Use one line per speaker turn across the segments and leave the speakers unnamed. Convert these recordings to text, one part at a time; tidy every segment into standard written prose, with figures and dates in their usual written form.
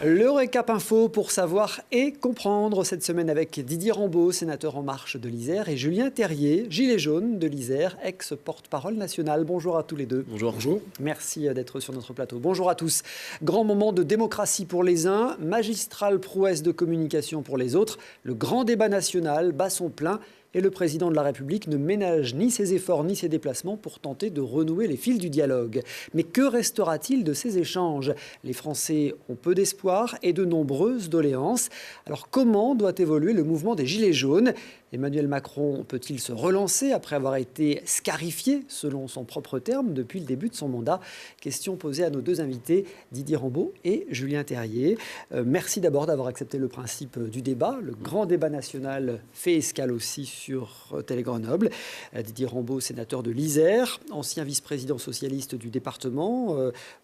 Le récap info pour savoir et comprendre cette semaine avec Didier Rambaud, sénateur En Marche de l'Isère, et Julien Terrier, gilet jaune de l'Isère, ex-porte-parole national. Bonjour à tous les deux.
Bonjour. Bonjour.
Merci d'être sur notre plateau. Bonjour à tous. Grand moment de démocratie pour les uns, magistrale prouesse de communication pour les autres. Le grand débat national bat son plein. Et le président de la République ne ménage ni ses efforts ni ses déplacements pour tenter de renouer les fils du dialogue. Mais que restera-t-il de ces échanges ? Les Français ont peu d'espoir et de nombreuses doléances. Alors comment doit évoluer le mouvement des Gilets jaunes ? Emmanuel Macron peut-il se relancer après avoir été scarifié, selon son propre terme, depuis le début de son mandat ? Question posée à nos deux invités, Didier Rambaud et Julien Terrier. Merci d'abord d'avoir accepté le principe du débat. Le grand débat national fait escale aussi sur Télé Grenoble. Didier Rambaud, sénateur de l'Isère, ancien vice-président socialiste du département.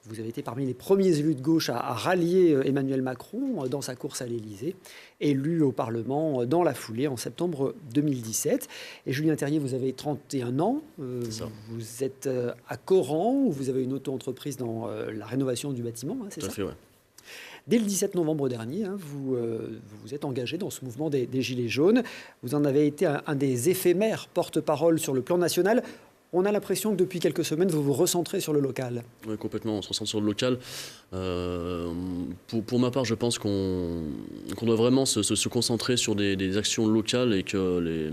Vous avez été parmi les premiers élus de gauche à rallier Emmanuel Macron dans sa course à l'Élysée, élu au Parlement dans la foulée en septembre 2017. Et Julien Terrier, vous avez 31 ans. Vous êtes à Coran, où vous avez une auto-entreprise dans la rénovation du bâtiment, c'est ça ?
Tout à fait, ouais.
Dès le 17 novembre dernier, vous vous êtes engagé dans ce mouvement des Gilets jaunes. Vous en avez été un des éphémères porte-parole sur le plan national. On a l'impression que depuis quelques semaines, vous vous recentrez sur le local. Oui,
complètement, on se recentre sur le local. Pour ma part, je pense qu'on doit vraiment se concentrer sur des actions locales et que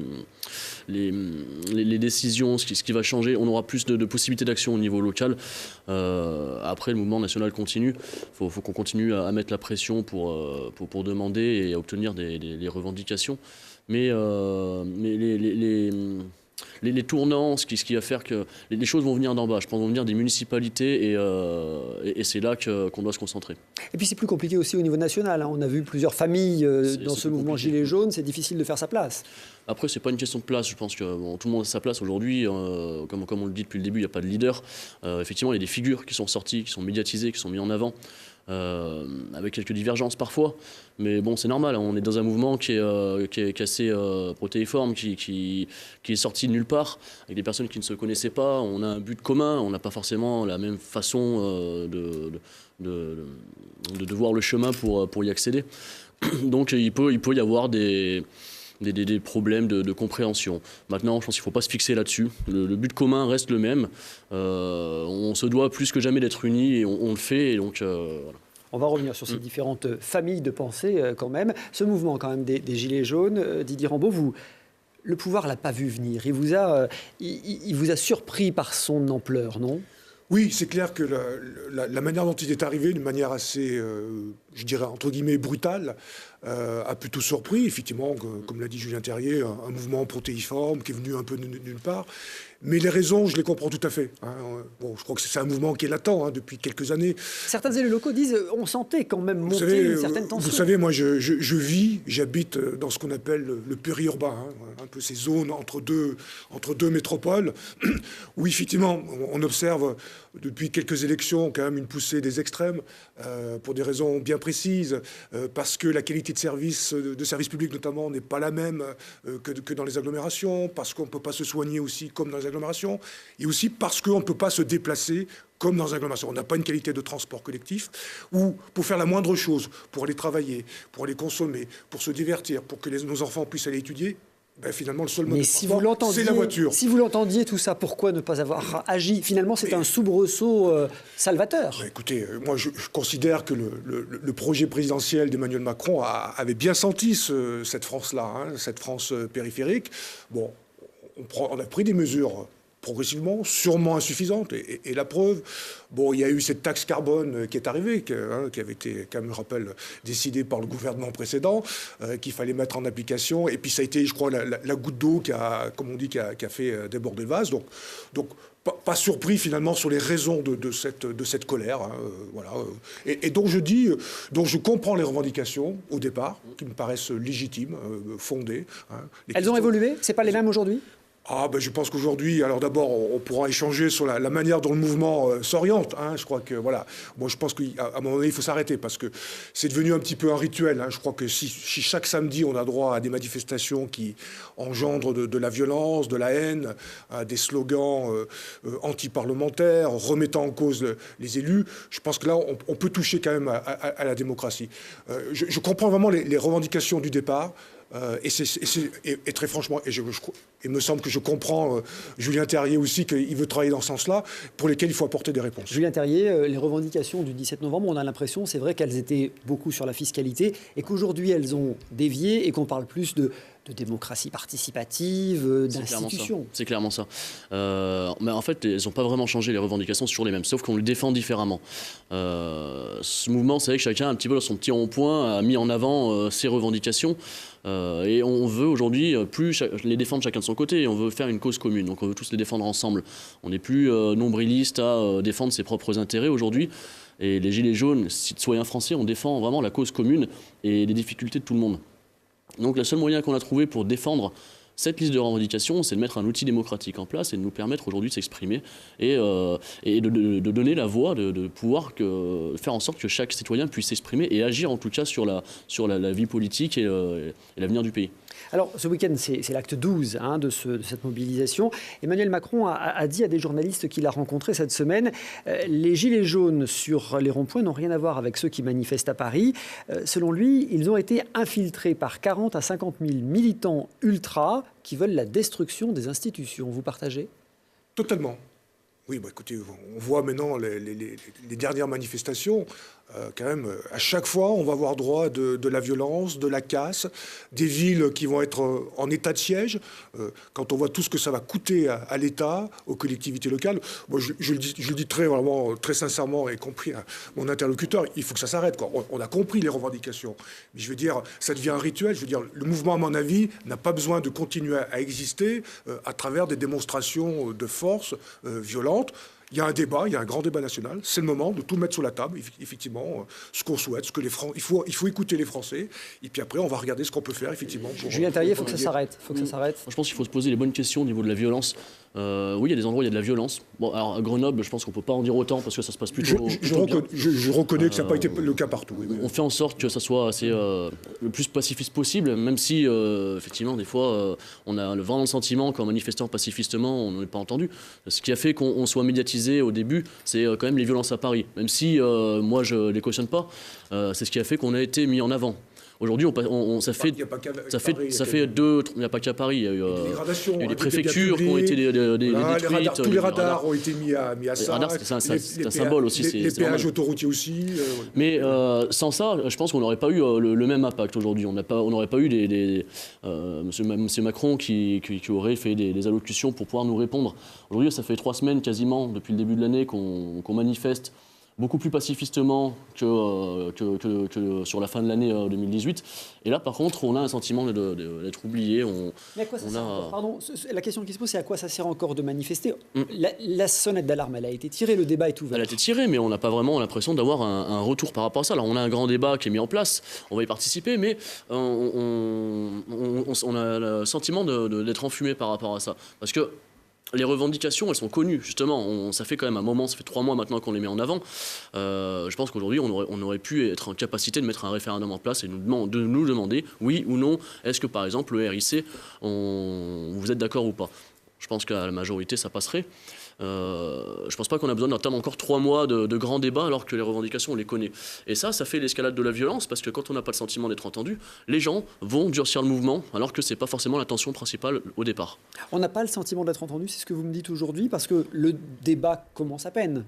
les décisions, ce qui va changer, on aura plus de possibilités d'action au niveau local. Après, le mouvement national continue. Il faut qu'on continue à mettre la pression pour demander et à obtenir les revendications. Mais les tournants, ce qui va faire que les choses vont venir d'en bas. Je pense vont venir des municipalités et c'est là qu'on doit se concentrer.
Et puis c'est plus compliqué aussi au niveau national. On a vu plusieurs familles dans ce mouvement Gilets jaunes. C'est difficile de faire sa place.
Après, c'est pas une question de place. Je pense que tout le monde a sa place aujourd'hui. Comme on le dit depuis le début, il n'y a pas de leader. Effectivement, il y a des figures qui sont sorties, qui sont médiatisées, qui sont mises en avant. Avec quelques divergences parfois, mais bon, c'est normal, on est dans un mouvement qui est assez protéiforme, qui est sorti de nulle part, avec des personnes qui ne se connaissaient pas. On a un but commun, on n'a pas forcément la même façon de voir le chemin pour y accéder. Donc il peut y avoir des problèmes de compréhension. Maintenant, je pense qu'il ne faut pas se fixer là-dessus. Le but commun reste le même. On se doit plus que jamais d'être unis et on le fait. Et donc, voilà.
On va revenir sur ces différentes familles de pensée quand même. Ce mouvement quand même des Gilets jaunes, Didier Rambaud, le pouvoir ne l'a pas vu venir. Il vous a surpris par son ampleur, non ?
Oui, c'est clair que la manière dont il est arrivé, d'une manière assez, je dirais, entre guillemets, brutale, a plutôt surpris. Effectivement, comme l'a dit Julien Terrier, un mouvement protéiforme qui est venu un peu de nulle part. Mais les raisons, je les comprends tout à fait. Bon, je crois que c'est un mouvement qui est latent depuis quelques années.
Certains élus locaux disent on sentait quand même monter une certaine tension.
Vous savez, moi, j'habite dans ce qu'on appelle le périurbain, un peu ces zones entre deux métropoles, où effectivement, on observe depuis quelques élections quand même une poussée des extrêmes, pour des raisons bien précises, parce que la qualité de service public notamment n'est pas la même que dans les agglomérations, parce qu'on ne peut pas se soigner aussi comme dans les agglomérations, et aussi parce qu'on ne peut pas se déplacer comme dans les agglomérations. On n'a pas une qualité de transport collectif, ou pour faire la moindre chose, pour aller travailler, pour aller consommer, pour se divertir, pour que nos enfants puissent aller étudier, finalement, le seul mode de transport, c'est la voiture.
Si vous l'entendiez, tout ça, pourquoi ne pas avoir agi ? Finalement, c'est un soubresaut salvateur.
Écoutez, moi, je considère que le projet présidentiel d'Emmanuel Macron avait bien senti cette France-là, cette France périphérique. Bon, on a pris des mesures progressivement, sûrement insuffisantes. Et la preuve, bon, il y a eu cette taxe carbone qui est arrivée, qui avait été, quand même, je rappelle, décidée par le gouvernement précédent, qu'il fallait mettre en application. Et puis ça a été, je crois, la goutte d'eau qui a fait déborder le vase. Donc pas surpris finalement sur les raisons de cette colère. Voilà. Et donc je comprends les revendications au départ, qui me paraissent légitimes, fondées.
Elles ont évolué ? C'est pas les mêmes aujourd'hui ?
Je pense qu'aujourd'hui, alors d'abord, on pourra échanger sur la manière dont le mouvement s'oriente. Je crois que, voilà, moi je pense qu'à un moment donné, il faut s'arrêter parce que c'est devenu un petit peu un rituel. Je crois que si chaque samedi, on a droit à des manifestations qui engendrent de la violence, de la haine, à des slogans anti-parlementaires, remettant en cause les élus, je pense que là, on peut toucher quand même à la démocratie. Je comprends vraiment les revendications du départ. Et très franchement, il me semble que je comprends Julien Terrier aussi, qu'il veut travailler dans ce sens-là, pour lesquels il faut apporter des réponses.
Julien Terrier, les revendications du 17 novembre, on a l'impression, c'est vrai qu'elles étaient beaucoup sur la fiscalité et qu'aujourd'hui elles ont dévié et qu'on parle plus de démocratie participative, d'institutions.
C'est clairement ça. Mais en fait, elles n'ont pas vraiment changé, les revendications, c'est toujours les mêmes, sauf qu'on les défend différemment. Ce mouvement, c'est vrai que chacun, un petit peu dans son petit rond-point, a mis en avant ses revendications. Et on veut aujourd'hui plus les défendre chacun de son côté, et on veut faire une cause commune, donc on veut tous les défendre ensemble. On n'est plus nombriliste à défendre ses propres intérêts aujourd'hui. Et les Gilets jaunes, citoyens français, on défend vraiment la cause commune et les difficultés de tout le monde. Donc le seul moyen qu'on a trouvé pour défendre cette liste de revendications, c'est de mettre un outil démocratique en place et de nous permettre aujourd'hui de s'exprimer et de donner la voix, de pouvoir faire en sorte que chaque citoyen puisse s'exprimer et agir en tout cas sur la vie politique et l'avenir du pays.
Alors ce week-end, c'est l'acte 12 de cette mobilisation. Emmanuel Macron a dit à des journalistes qu'il a rencontrés cette semaine, les gilets jaunes sur les ronds-points n'ont rien à voir avec ceux qui manifestent à Paris. Selon lui, ils ont été infiltrés par 40 à 50 000 militants ultras qui veulent la destruction des institutions. Vous partagez ?
Totalement. Oui, écoutez, on voit maintenant les dernières manifestations. Quand même, à chaque fois, on va avoir droit de la violence, de la casse, des villes qui vont être en état de siège. Quand on voit tout ce que ça va coûter à l'État, aux collectivités locales, moi, je le dis très sincèrement, y compris à mon interlocuteur, il faut que ça s'arrête, quoi. On a compris les revendications. Mais je veux dire, ça devient un rituel. Je veux dire, le mouvement, à mon avis, n'a pas besoin de continuer à exister à travers des démonstrations de force violentes. Il y a un débat, il y a un grand débat national. C'est le moment de tout mettre sur la table, effectivement, ce qu'on souhaite, ce que les Français. Il faut écouter les Français. Et puis après, on va regarder ce qu'on peut faire, effectivement.
Julien Terrier, il faut que ça s'arrête.
Je pense qu'il faut se poser les bonnes questions au niveau de la violence. Oui, il y a des endroits où il y a de la violence. Bon, alors à Grenoble, je pense qu'on ne peut pas en dire autant parce que ça se passe plutôt.
Je reconnais que ça n'a pas été le cas partout. Oui.
On fait en sorte que ça soit le plus pacifiste possible, même si, effectivement, des fois, on a vraiment le sentiment qu'en manifestant pacifistement, on n'est pas entendu. Ce qui a fait qu'on soit médiatisé au début, c'est quand même les violences à Paris. Même si moi, je ne les cautionne pas, c'est ce qui a fait qu'on a été mis en avant. Aujourd'hui, ça fait deux. Il n'y a pas qu'à Paris. Il y a eu des préfectures qui ont été détruites.
Tous les radars ont été mis à ça.
Les radars, c'est un symbole aussi.
Les péages autoroutiers aussi.
Mais sans ça, je pense qu'on n'aurait pas eu le même impact aujourd'hui. On n'aurait pas eu Monsieur Macron qui aurait fait des allocutions pour pouvoir nous répondre. Aujourd'hui, ça fait 3 semaines quasiment, depuis le début de l'année, qu'on manifeste beaucoup plus pacifistement que sur la fin de l'année 2018. Et là, par contre, on a un sentiment d'être oublié.
Mais à quoi ça sert encore ? Pardon, la question qui se pose, c'est à quoi ça sert encore de manifester ? La sonnette d'alarme, elle a été tirée, le débat est ouvert.
Elle a été tirée, mais on n'a pas vraiment l'impression d'avoir un retour par rapport à ça. Alors, on a un grand débat qui est mis en place, on va y participer, mais on a le sentiment d'être enfumé par rapport à ça. Parce que les revendications, elles sont connues, justement. Ça fait quand même un moment, ça fait 3 mois maintenant qu'on les met en avant. Je pense qu'aujourd'hui, on aurait pu être en capacité de mettre un référendum en place et de nous demander, oui ou non, est-ce que, par exemple, le RIC, vous êtes d'accord ou pas ? Je pense qu'à la majorité, ça passerait. Je ne pense pas qu'on a besoin d'attendre encore 3 mois de grands débats alors que les revendications, on les connaît. Et ça fait l'escalade de la violence parce que quand on n'a pas le sentiment d'être entendu, les gens vont durcir le mouvement alors que ce n'est pas forcément l'intention principale au départ.
On n'a pas le sentiment d'être entendu, c'est ce que vous me dites aujourd'hui, parce que le débat commence à peine.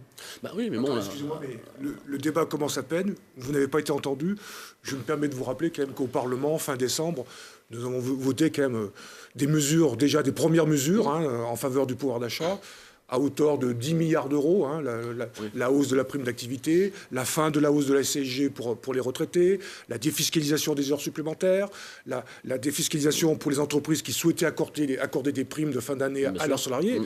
Oui, mais bon...
Excusez-moi, mais le débat commence à peine, vous n'avez pas été entendu. Je me permets de vous rappeler quand même qu'au Parlement, fin décembre, nous avons voté quand même des mesures, déjà des premières mesures en faveur du pouvoir d'achat, à hauteur de 10 milliards d'euros, la hausse de la prime d'activité, la fin de la hausse de la CSG pour les retraités, la défiscalisation des heures supplémentaires, la défiscalisation pour les entreprises qui souhaitaient accorder des primes de fin d'année à leurs salariés.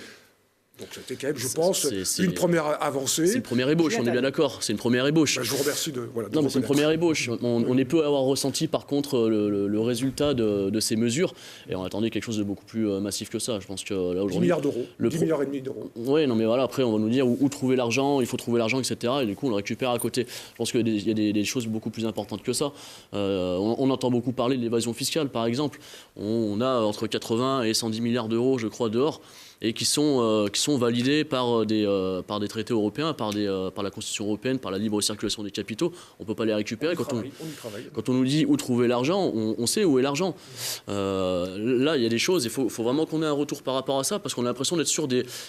Donc c'était quand même, je pense,
c'est
une première avancée.
C'est une première ébauche, on est bien d'accord. C'est une première ébauche.
Je vous remercie de
non, mais c'est une première ébauche. On est peu à avoir ressenti, par contre, le résultat de ces mesures. Et on attendait quelque chose de beaucoup plus massif que ça. Je pense que là, aujourd'hui...
10 milliards d'euros. 10 milliards et demi d'euros.
Oui, non, mais voilà, après, on va nous dire où trouver l'argent, il faut trouver l'argent, etc. Et du coup, on le récupère à côté. Je pense qu'il y a des choses beaucoup plus importantes que ça. On entend beaucoup parler de l'évasion fiscale, par exemple. On a entre 80 et 110 milliards d'euros, je crois, dehors, et qui sont validés par des traités européens, par la Constitution européenne, par la libre circulation des capitaux. On ne peut pas les récupérer. Quand on nous dit où trouver l'argent, on sait où est l'argent. Là, il y a des choses, il faut vraiment qu'on ait un retour par rapport à ça, parce qu'on a l'impression d'être sur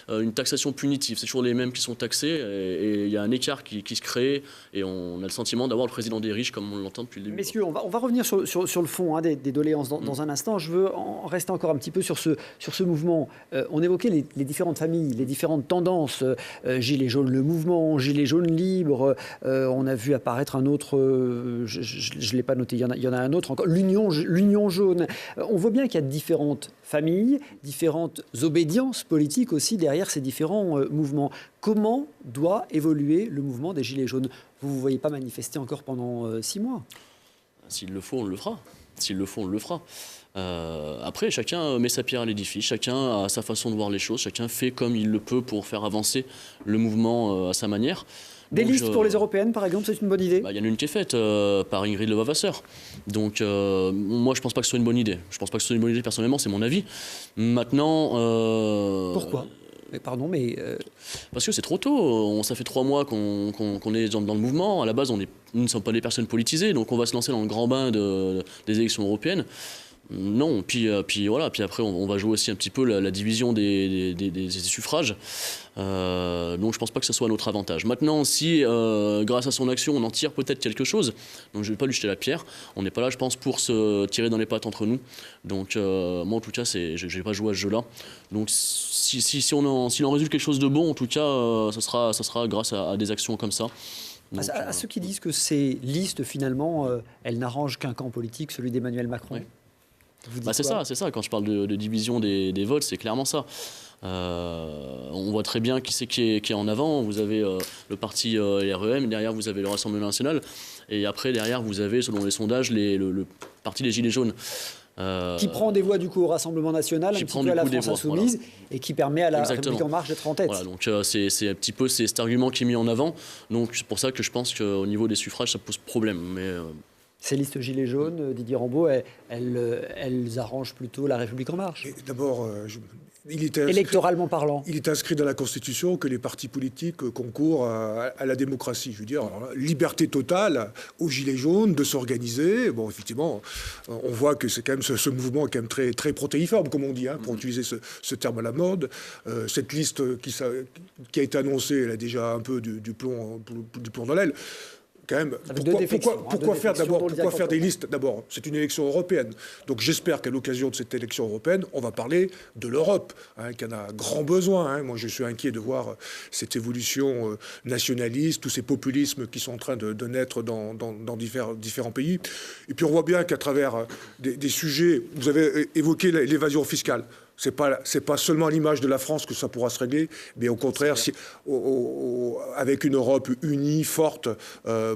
une taxation punitive. C'est toujours les mêmes qui sont taxés, et il y a un écart qui se crée, et on a le sentiment d'avoir le président des riches, comme on l'entend depuis le début.
Messieurs, on va revenir sur le fond des doléances dans un instant. Je veux rester encore un petit peu sur ce mouvement. On évoquait les différentes familles, les différentes tendances. Gilets jaunes, le mouvement, Gilets jaunes libres. On a vu apparaître un autre, je ne l'ai pas noté, il y en a un autre encore, l'Union jaune. On voit bien qu'il y a différentes familles, différentes obédiences politiques aussi derrière ces différents mouvements. Comment doit évoluer le mouvement des Gilets jaunes? Vous ne vous voyez pas manifester encore pendant 6 mois?
S'il le faut, on le fera. S'il le faut, on le fera. Après, chacun met sa pierre à l'édifice, chacun a sa façon de voir les choses, chacun fait comme il le peut pour faire avancer le mouvement à sa manière.
Des listes pour les européennes, par exemple, c'est une bonne idée?
Il y en a une qui est faite par Ingrid Levavasseur. Donc, moi, je ne pense pas que ce soit une bonne idée. Je ne pense pas que ce soit une bonne idée, personnellement, c'est mon avis. Maintenant...
Pourquoi? Pardon, mais...
Parce que c'est trop tôt. Ça fait 3 mois qu'on est dans le mouvement. À la base, nous ne sommes pas des personnes politisées, donc on va se lancer dans le grand bain des élections européennes. Non, puis voilà, puis après on va jouer aussi un petit peu la division des suffrages. Donc je pense pas que ce soit à notre avantage. Maintenant, si grâce à son action on en tire peut-être quelque chose, donc je vais pas lui jeter la pierre. On n'est pas là, je pense, pour se tirer dans les pattes entre nous. Donc moi en tout cas, je vais pas jouer à ce jeu-là. Donc s'il en résulte quelque chose de bon, en tout cas, ça sera grâce à des actions comme ça. Donc,
à ceux qui disent que ces listes finalement, elles n'arrangent qu'un camp politique, celui d'Emmanuel Macron.
Ouais. C'est ça. Quand je parle de division des votes, c'est clairement ça. On voit très bien qui est en avant. Vous avez le parti LREM, derrière vous avez le Rassemblement national, et après derrière vous avez, selon les sondages, le parti des Gilets jaunes.
Qui prend des voix du coup au Rassemblement national, un petit peu à la France Insoumise, voilà. Et qui permet à la République En Marche d'être en tête.
Voilà, donc c'est un petit peu cet argument qui est mis en avant. Donc c'est pour ça que je pense qu'au niveau des suffrages, ça pose problème. Mais
ces listes Gilets jaunes, Didier Rambaud, elles arrangent plutôt la République En Marche.
D'abord,
électoralement parlant.
Il est inscrit dans la Constitution que les partis politiques concourent à la démocratie. Je veux dire, alors, liberté totale aux Gilets jaunes de s'organiser. Bon, effectivement, on voit que c'est quand même ce mouvement est quand même très, très protéiforme, comme on dit, pour utiliser ce terme à la mode. Cette liste qui a été annoncée, elle a déjà un peu du plomb dans l'aile. Quand même, pourquoi faire des listes? D'abord, c'est une élection européenne. Donc j'espère qu'à l'occasion de cette élection européenne, on va parler de l'Europe, qui en a grand besoin. Moi, je suis inquiet de voir cette évolution nationaliste, tous ces populismes qui sont en train de naître dans différents pays. Et puis on voit bien qu'à travers des sujets, vous avez évoqué l'évasion fiscale. C'est pas seulement à l'image de la France que ça pourra se régler, mais au contraire, avec une Europe unie, forte,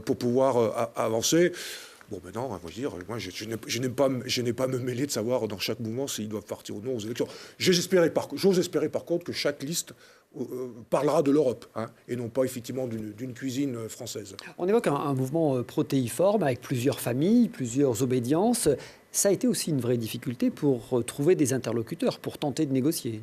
pour pouvoir avancer. Bon, maintenant, je n'ai pas à me mêler de savoir dans chaque mouvement s'ils doivent partir ou non aux élections. J'ose espérer par contre que chaque liste parlera de l'Europe, et non pas effectivement d'une cuisine française.
On évoque un mouvement protéiforme avec plusieurs familles, plusieurs obédiences. Ça a été aussi une vraie difficulté pour trouver des interlocuteurs, pour tenter de négocier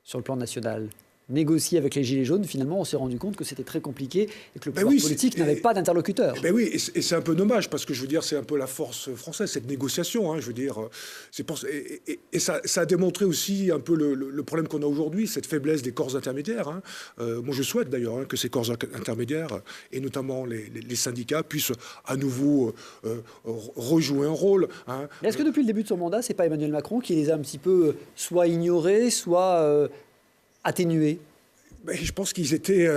sur le plan national. Négocier avec les Gilets jaunes, finalement, on s'est rendu compte que c'était très compliqué et que le pouvoir politique n'avait pas d'interlocuteur.
Oui, et c'est un peu dommage, parce que je veux dire, c'est un peu la force française, cette négociation. Je veux dire, et ça a démontré aussi un peu le problème qu'on a aujourd'hui, cette faiblesse des corps intermédiaires. Moi, je souhaite d'ailleurs que ces corps intermédiaires, et notamment les syndicats, puissent à nouveau rejouer un rôle.
Est-ce que depuis le début de son mandat, c'est pas Emmanuel Macron qui les a un petit peu soit ignorés, soit atténués?
Je pense qu'ils étaient...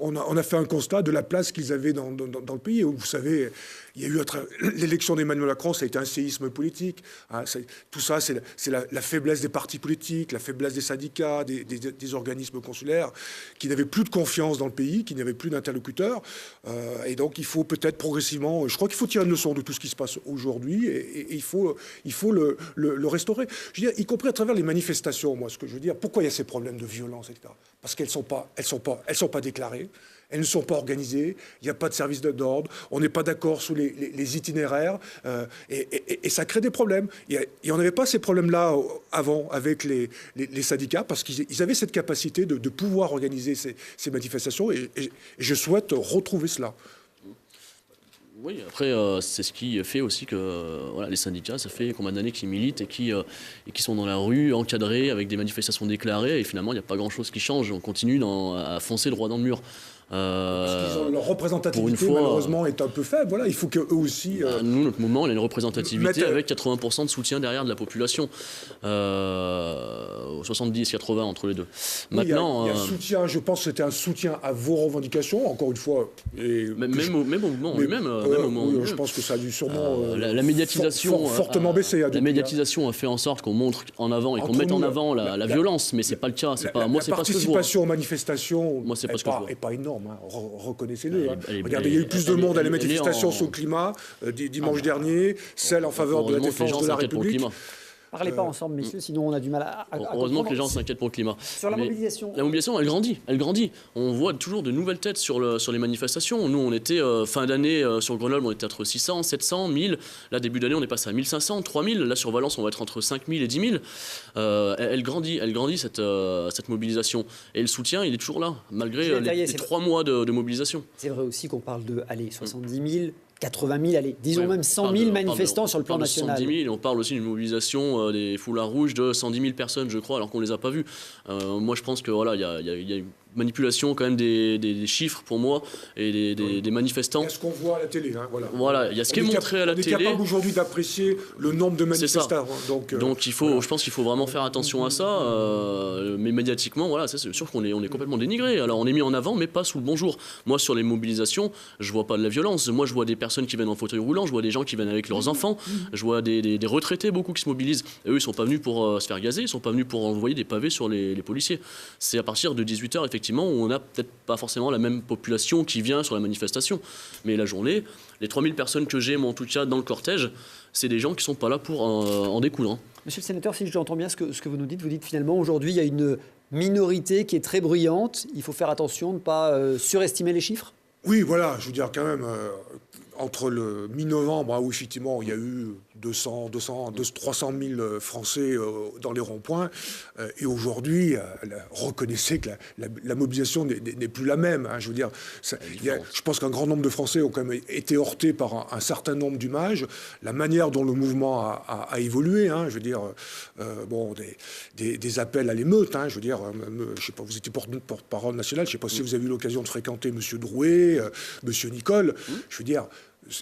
on a fait un constat de la place qu'ils avaient dans le pays. Vous savez, Il y a eu l'élection d'Emmanuel Macron, ça a été un séisme politique. Hein, tout ça, c'est la faiblesse des partis politiques, la faiblesse des syndicats, des organismes consulaires, qui n'avaient plus de confiance dans le pays, qui n'avaient plus d'interlocuteurs. Et donc, il faut peut-être progressivement... Je crois qu'il faut tirer une leçon de tout ce qui se passe aujourd'hui et il faut le restaurer. Je veux dire, y compris à travers les manifestations, moi, ce que je veux dire. Pourquoi il y a ces problèmes de violence, etc. Parce qu'elles sont pas déclarées. Elles ne sont pas organisées, il n'y a pas de service d'ordre, on n'est pas d'accord sur les itinéraires, et ça crée des problèmes. Il n'y en avait pas ces problèmes-là avant avec les syndicats, parce qu'ils avaient cette capacité de pouvoir organiser ces manifestations, et je souhaite retrouver cela.
Oui, après, c'est ce qui fait aussi que voilà, les syndicats, ça fait combien d'années qu'ils militent et qui sont dans la rue, encadrés, avec des manifestations déclarées, et finalement, il n'y a pas grand-chose qui change. On continue à foncer droit dans le mur.
Parce qu'ils ont leur représentativité, malheureusement, est un peu faible. Voilà, il faut qu'eux aussi...
Nous, notre mouvement, il a une représentativité avec 80% de soutien derrière de la population. 70-80 entre les deux.
Oui, maintenant, il y a soutien, je pense que c'était un soutien à vos revendications, encore une fois.
Même au mouvement lui-même.
Je pense que ça a dû sûrement...
la médiatisation...
fortement baissé.
La médiatisation a fait en sorte qu'on montre en avant et qu'on mette en avant la violence, mais c'est pas le cas. Moi, c'est pas ce que je vois.
La participation aux manifestations n'est pas énorme. Reconnaissez-le. Regardez, il y a eu plus de monde à les manifestations sur le climat dimanche dernier, celle en faveur de la défense de la République.
Parlez pas ensemble, messieurs, sinon on a du mal à
heureusement que les gens s'inquiètent pour le climat.
Sur la mobilisation.
La mobilisation, elle grandit. On voit toujours de nouvelles têtes sur les manifestations. Nous, on était fin d'année sur Grenoble, on était entre 600, 700, 1000. Là, début d'année, on est passé à 1500, 3000. Là, sur Valence, on va être entre 5000 et 10 000. Elle grandit cette mobilisation. Et le soutien, il est toujours là, malgré les 3 mois de mobilisation.
C'est vrai aussi qu'on parle de 70 000. 80 000, allez, disons même 100 000 manifestants sur le plan national.
110 000, et on parle aussi d'une mobilisation des foulards rouges de 110 000 personnes, je crois, alors qu'on ne les a pas vus. Moi, je pense que voilà, il y a une manipulation quand même des chiffres pour moi et des manifestants. Il y
a ce qu'on voit à la télé, hein,
voilà. Il y a ce qui est montré à la télé.
On est capable aujourd'hui d'apprécier le nombre de manifestants.
Donc je pense qu'il faut vraiment faire attention à ça. Mais médiatiquement, voilà, c'est sûr qu'on est complètement dénigré. Alors on est mis en avant, mais pas sous le bon jour. Moi, sur les mobilisations, je vois pas de la violence. Moi, je vois des personnes qui viennent en fauteuil roulant, je vois des gens qui viennent avec leurs enfants, je vois des retraités beaucoup qui se mobilisent. Et eux, ils sont pas venus pour se faire gazer, ils sont pas venus pour envoyer des pavés sur les policiers. C'est à partir de 18h, effectivement, où on n'a peut-être pas forcément la même population qui vient sur la manifestation. Mais la journée, les 3000 personnes que j'ai, moi, en tout cas, dans le cortège, c'est des gens qui sont pas là pour en découdre. Hein.
Monsieur le sénateur, si j'entends bien ce que vous nous dites finalement, aujourd'hui, il y a une minorité qui est très bruyante. Il faut faire attention de ne pas surestimer les chiffres ?
Oui, voilà, je veux dire quand même, entre le mi-novembre, où effectivement il y a eu 300 000 Français dans les ronds-points, et aujourd'hui, reconnaissez que la mobilisation n'est plus la même. Hein, je veux dire, je pense qu'un grand nombre de Français ont quand même été heurtés par un certain nombre d'images, la manière dont le mouvement a évolué. Hein, je veux dire, des appels à l'émeute. Hein, je veux dire, je sais pas, vous étiez porte-parole nationale. Je ne sais pas si vous avez eu l'occasion de fréquenter M. Drouet, M. Nicole. Je veux dire,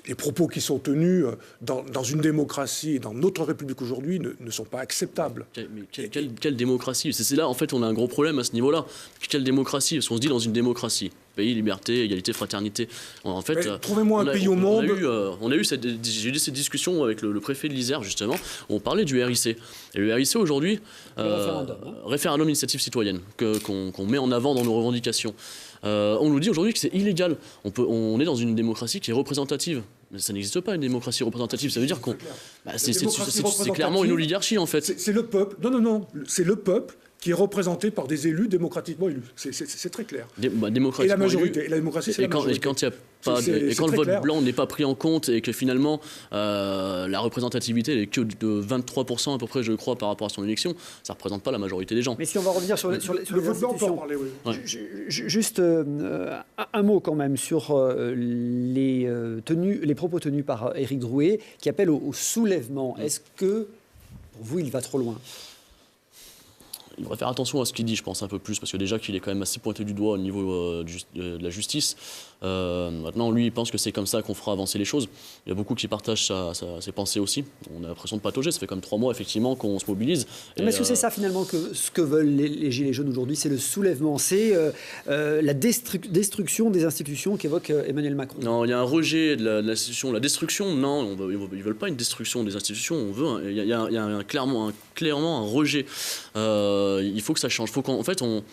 les propos qui sont tenus dans une démocratie et dans notre République aujourd'hui ne sont pas acceptables.
Mais quelle démocratie ? C'est là, en fait, on a un gros problème à ce niveau-là. Quelle démocratie ? Parce qu'on se dit dans une démocratie. Pays, liberté, égalité, fraternité. En fait,
trouvez-moi un pays au monde.
J'ai eu cette discussion avec le préfet de l'Isère, justement, où on parlait du RIC. Et le RIC, aujourd'hui, référendum initiative citoyenne, qu'on met en avant dans nos revendications. On nous dit aujourd'hui que c'est illégal. On est dans une démocratie qui est représentative. Mais ça n'existe pas, une démocratie représentative. Ça veut dire qu'on... c'est clairement une oligarchie, en fait.
C'est le peuple. Non. C'est le peuple qui est représenté par des élus démocratiquement élus. C'est très clair. Et la majorité. Et la démocratie, c'est la majorité.
Et quand le vote blanc n'est pas pris en compte et que finalement la représentativité n'est que de 23% à peu près, je crois, par rapport à son élection, ça ne représente pas la majorité des gens.
Mais si on va revenir sur les
vote blanc, on peut en parler, oui.
Ouais. Juste un mot quand même sur les propos tenus par Éric Drouet qui appellent au soulèvement. Est-ce que, pour vous, il va trop loin ?
il devrait faire attention à ce qu'il dit, je pense, un peu plus, parce que déjà qu'il est quand même assez pointé du doigt au niveau de la justice. Maintenant, lui, il pense que c'est comme ça qu'on fera avancer les choses. Il y a beaucoup qui partagent ses pensées aussi. On a l'impression de patauger. Ça fait comme 3 mois, effectivement, qu'on se mobilise.
Mais est-ce que c'est ça, finalement, ce que veulent les Gilets jaunes aujourd'hui? C'est le soulèvement, c'est la destruction des institutions qu'évoque Emmanuel Macron.
Non, il y a un rejet de l'institution. La destruction, non, ils ne veulent pas une destruction des institutions. On veut, il y a clairement un rejet. Il faut que ça change. En fait, on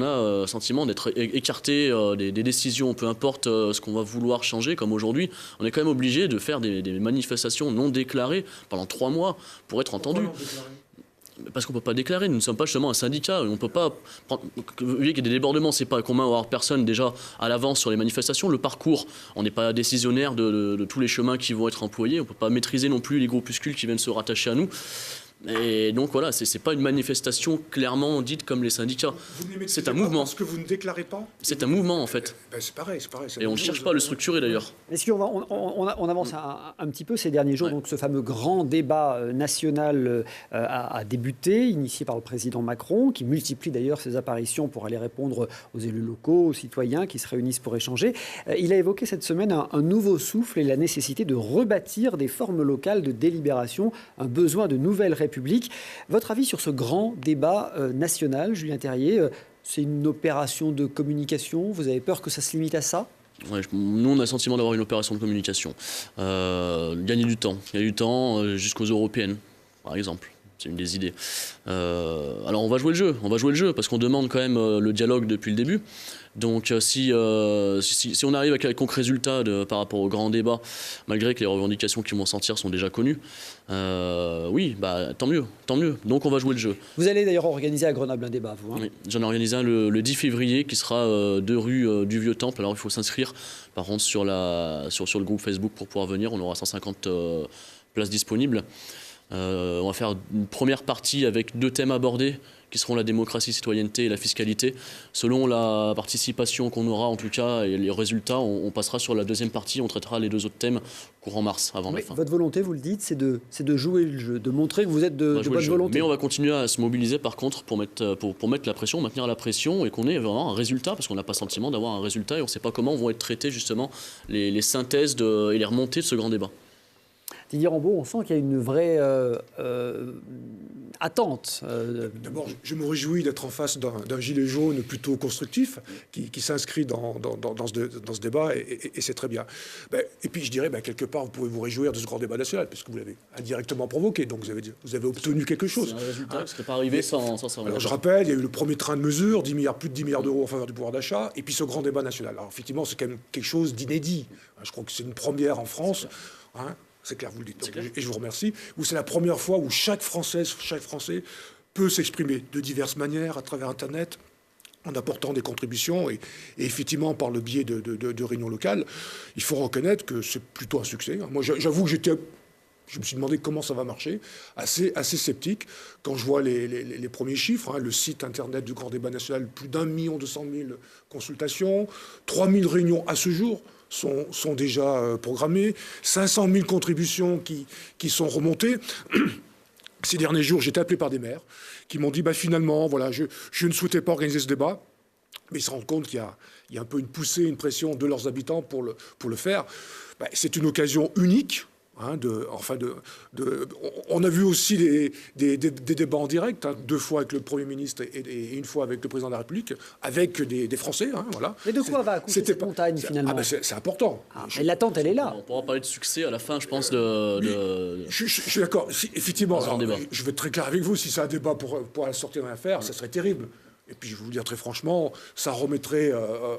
a le sentiment d'être écarté des décisions, peu importe ce qu'on va vouloir changer, comme aujourd'hui. On est quand même obligé de faire des manifestations non déclarées pendant 3 mois pour être entendu. Parce qu'on ne peut pas déclarer, nous ne sommes pas justement un syndicat, on peut pas prendre... Vous voyez qu'il y a des débordements, c'est pas commun d'avoir personne déjà à l'avance sur les manifestations. Le parcours, on n'est pas décisionnaire de tous les chemins qui vont être employés, on ne peut pas maîtriser non plus les groupuscules qui viennent se rattacher à nous. Et donc voilà, c'est pas une manifestation clairement dite comme les syndicats. C'est un mouvement.
Parce que vous ne déclarez pas.
C'est un mouvement en fait.
C'est pareil.
Et on ne cherche pas à le structurer d'ailleurs.
Est-ce qu'on avance un petit peu ces derniers jours? Donc ce fameux grand débat national a débuté, initié par le président Macron, qui multiplie d'ailleurs ses apparitions pour aller répondre aux élus locaux, aux citoyens qui se réunissent pour échanger. Il a évoqué cette semaine un nouveau souffle et la nécessité de rebâtir des formes locales de délibération, un besoin de nouvelles républiques. Votre avis sur ce grand débat national, Julien Terrier, c'est une opération de communication? Vous avez peur que ça se limite à ça?
Ouais, nous, on a le sentiment d'avoir une opération de communication. Gagner du temps. Gagner du temps jusqu'aux européennes, par exemple. C'est une des idées. Alors on va jouer le jeu, parce qu'on demande quand même le dialogue depuis le début. Donc si on arrive avec quelconque résultat par rapport au grand débat, malgré que les revendications qui vont sortir sont déjà connues, oui, tant mieux. Donc on va jouer le jeu.
Vous allez d'ailleurs organiser à Grenoble un débat, vous, hein?
Oui, j'en ai organisé un le 10 février qui sera 2 rue du Vieux-Temple. Alors il faut s'inscrire par contre sur le groupe Facebook pour pouvoir venir. On aura 150 places disponibles. On va faire une première partie avec 2 thèmes abordés qui seront la démocratie, citoyenneté et la fiscalité. Selon la participation qu'on aura en tout cas et les résultats, on passera sur la deuxième partie, on traitera les 2 autres thèmes courant mars avant la fin.
Votre volonté, vous le dites, c'est de jouer le jeu, de montrer que vous êtes de bonne volonté.
Mais on va continuer à se mobiliser par contre pour mettre la pression, maintenir la pression et qu'on ait vraiment un résultat, parce qu'on n'a pas le sentiment d'avoir un résultat et on ne sait pas comment vont être traitées justement les synthèses et les remontées de ce grand débat.
Didier Rambaud, on sent qu'il y a une vraie attente.
D'abord, je me réjouis d'être en face d'un gilet jaune plutôt constructif qui s'inscrit dans ce débat et c'est très bien. Et puis je dirais, quelque part, vous pouvez vous réjouir de ce grand débat national parce que vous l'avez indirectement provoqué, donc vous avez obtenu quelque chose.
C'est un résultat qui ne serait pas arrivé sans ça.
Alors je rappelle, il y a eu le premier train de mesures, plus de 10 milliards d'euros en faveur du pouvoir d'achat, et puis ce grand débat national. Alors effectivement, c'est quand même quelque chose d'inédit. Je crois que c'est une première en France. C'est clair, vous le dites. Et je vous remercie. Où c'est la première fois où chaque Français peut s'exprimer de diverses manières à travers Internet, en apportant des contributions et effectivement par le biais de réunions locales. Il faut reconnaître que c'est plutôt un succès. Moi, j'avoue que je me suis demandé comment ça va marcher, assez sceptique. Quand je vois les premiers chiffres, le site Internet du Grand Débat National, plus d'1 200 000 consultations, 3 000 réunions à ce jour sont déjà programmées, 500 000 contributions qui sont remontées. Ces derniers jours, j'ai été appelé par des maires qui m'ont dit finalement, voilà, je ne souhaitais pas organiser ce débat, mais ils se rendent compte qu'il y a un peu une poussée, une pression de leurs habitants pour le faire. C'est une occasion unique. On a vu aussi des débats en direct, 2 fois avec le Premier ministre et 1 fois avec le Président de la République, avec des Français. Voilà.
Mais de quoi va accoucher cette montagne, finalement?
C'est important.
Mais l'attente, elle est là.
On pourra parler de succès à la fin, je pense,
Je suis d'accord. Effectivement, je vais être très clair avec vous. Si c'est un débat pour sortir d'une affaire, ça serait terrible. Et puis, je vais vous dire très franchement, ça remettrait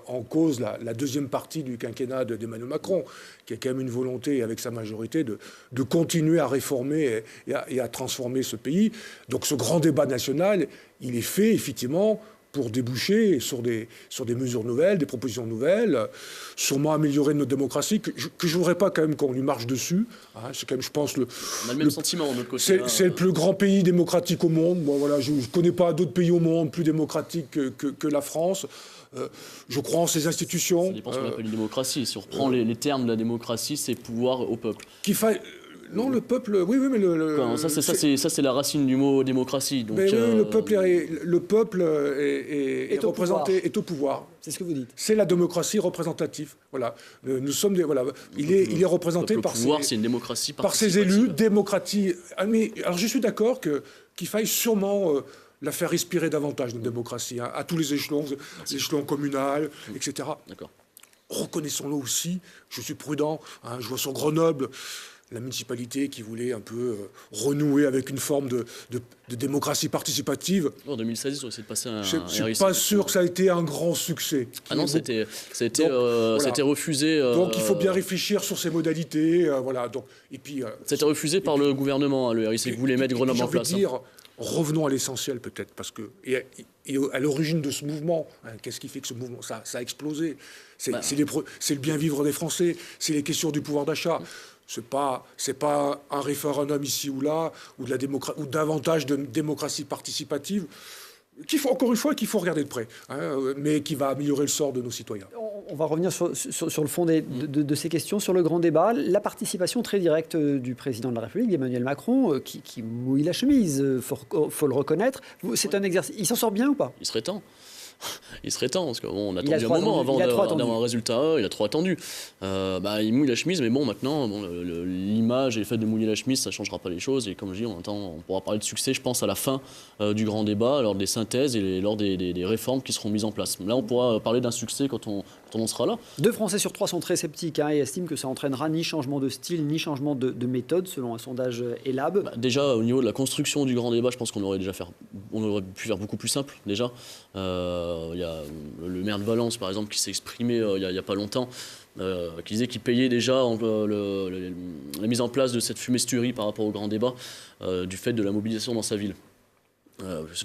en cause la deuxième partie du quinquennat d'Emmanuel Macron, qui a quand même une volonté, avec sa majorité, de continuer à réformer et à transformer ce pays. Donc, ce grand débat national, il est fait, effectivement, pour déboucher sur des mesures nouvelles, des propositions nouvelles, sûrement améliorer notre démocratie, que je ne voudrais pas quand même qu'on lui marche dessus. C'est quand même, je pense,
on a le même sentiment de notre côté.
C'est le plus grand pays démocratique au monde. Moi, voilà, je ne connais pas d'autres pays au monde plus démocratiques que la France. Je crois en ces institutions.
Ça dépend ce qu'on appelle une démocratie. Si on reprend les termes de la démocratie, c'est pouvoir au peuple.
Non, le peuple, oui, mais
ça, c'est la racine du mot démocratie. Donc,
mais oui, le peuple est représenté, est au pouvoir.
C'est ce que vous dites.
C'est la démocratie représentative. Voilà. Nous sommes il est représenté par
c'est une démocratie
par ses élus, démocratie. Alors je suis d'accord qu'il faille sûrement la faire respirer davantage, notre démocratie, hein, à tous les échelons, l'échelon communal, etc.
D'accord.
Reconnaissons-le aussi, je suis prudent, hein, je vois sur Grenoble la municipalité qui voulait un peu renouer avec une forme de démocratie participative.
En 2016, ils ont essayé de passer un...
Je ne suis pas sûr que ça a été un grand succès.
Ah non, ça a été refusé.
Donc il faut bien réfléchir sur ces modalités. Voilà. Donc, et puis,
ça a été refusé par le gouvernement, le RIC, qui voulait mettre Grenoble en place.
Revenons à l'essentiel peut-être, parce que et à l'origine de ce mouvement, hein, qu'est-ce qui fait que ce mouvement, ça a explosé? C'est le bien vivre des Français, c'est les questions du pouvoir d'achat. C'est pas un référendum ici ou là, ou davantage de démocratie participative, encore une fois, qu'il faut regarder de près, hein, mais qui va améliorer le sort de nos citoyens.
On va revenir sur le fond de ces questions, sur le grand débat. La participation très directe du président de la République, Emmanuel Macron, qui mouille la chemise, faut le reconnaître. C'est un exercice. Il s'en sort bien ou pas?
Il serait temps. Il serait temps, parce qu'on a attendu un moment avant d'avoir un résultat. Il a trop attendu. Il mouille la chemise, mais bon, maintenant, l'image et le fait de mouiller la chemise, ça ne changera pas les choses. Et comme je dis, on pourra parler de succès, je pense, à la fin du grand débat, lors des synthèses et lors des réformes qui seront mises en place. Là, on pourra parler d'un succès quand on sera là. 2
Français sur 3 sont très sceptiques et estiment que ça entraînera ni changement de style, ni changement de méthode, selon un sondage Elab.
Déjà, au niveau de la construction du grand débat, je pense qu'on aurait pu faire beaucoup plus simple, déjà. Il y a le maire de Valence, par exemple, qui s'est exprimé il n'y a pas longtemps, qui disait qu'il payait déjà la mise en place de cette fumisterie par rapport au grand débat, du fait de la mobilisation dans sa ville.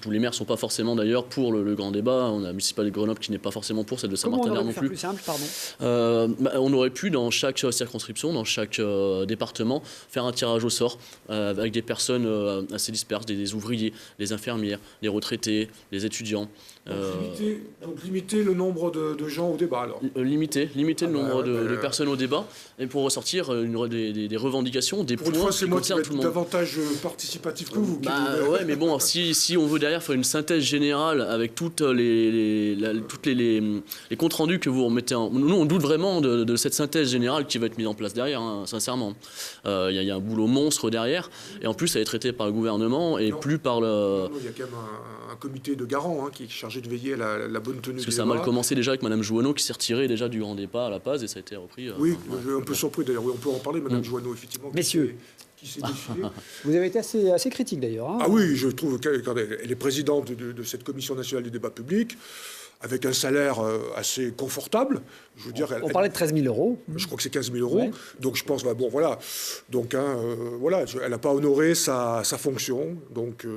Tous les maires ne sont pas forcément d'ailleurs pour le grand débat. On a la municipalité de Grenoble qui n'est pas forcément pour, celle de Saint-Martin non plus.
Plus simple, pardon.
On aurait pu, dans chaque circonscription, dans chaque département, faire un tirage au sort avec des personnes assez disperses, des ouvriers, des infirmières, des retraités, des étudiants.
Donc limiter le nombre de gens au débat alors.
Limiter le nombre de personnes au débat et pour ressortir des revendications, des
points qui concernent tout le monde. Pour une fois, c'est moi qui vais être davantage participatif que vous.
Ouais, mais bon, si on veut derrière faire une synthèse générale avec toutes les comptes rendus que vous remettez nous, on doute vraiment de cette synthèse générale qui va être mise en place derrière, hein, sincèrement. Il y a un boulot monstre derrière et en plus, ça est traité par le gouvernement et plus par le...
Il y a quand même un comité de garants, hein, qui est chargé de veiller à la bonne tenue.
Parce que ça a mal commencé déjà avec Mme Jouanneau qui s'est retirée déjà du grand débat à la Paz et ça a été repris.
Oui, un peu surpris d'ailleurs. Oui, on peut en parler, Mme Jouanneau, effectivement.
Messieurs, vous avez été assez critique d'ailleurs. Hein.
Ah oui, je trouve qu'elle est présidente de cette commission nationale du débat public, avec un salaire assez confortable. Je veux dire,
on parlait de 13 000 euros.
Je crois que c'est 15 000 euros. Ouais. Donc je pense, voilà. Donc, elle n'a pas honoré sa fonction. Donc,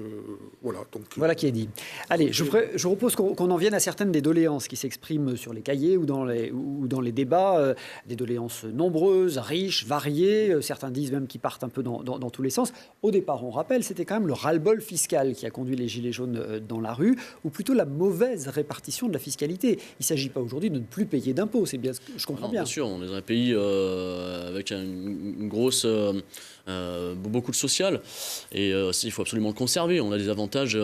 voilà.
Voilà qui est dit. Allez, je propose qu'on en vienne à certaines des doléances qui s'expriment sur les cahiers ou dans les débats. Des doléances nombreuses, riches, variées. Certains disent même qu'ils partent un peu dans tous les sens. Au départ, on rappelle, c'était quand même le ras-le-bol fiscal qui a conduit les Gilets jaunes dans la rue, ou plutôt la mauvaise répartition de la fiscalité. Il ne s'agit pas aujourd'hui de ne plus payer d'impôts, c'est bien, je comprends bien.
Bien sûr, on est dans un pays avec une grosse, beaucoup de social, et il faut absolument le conserver. On a des avantages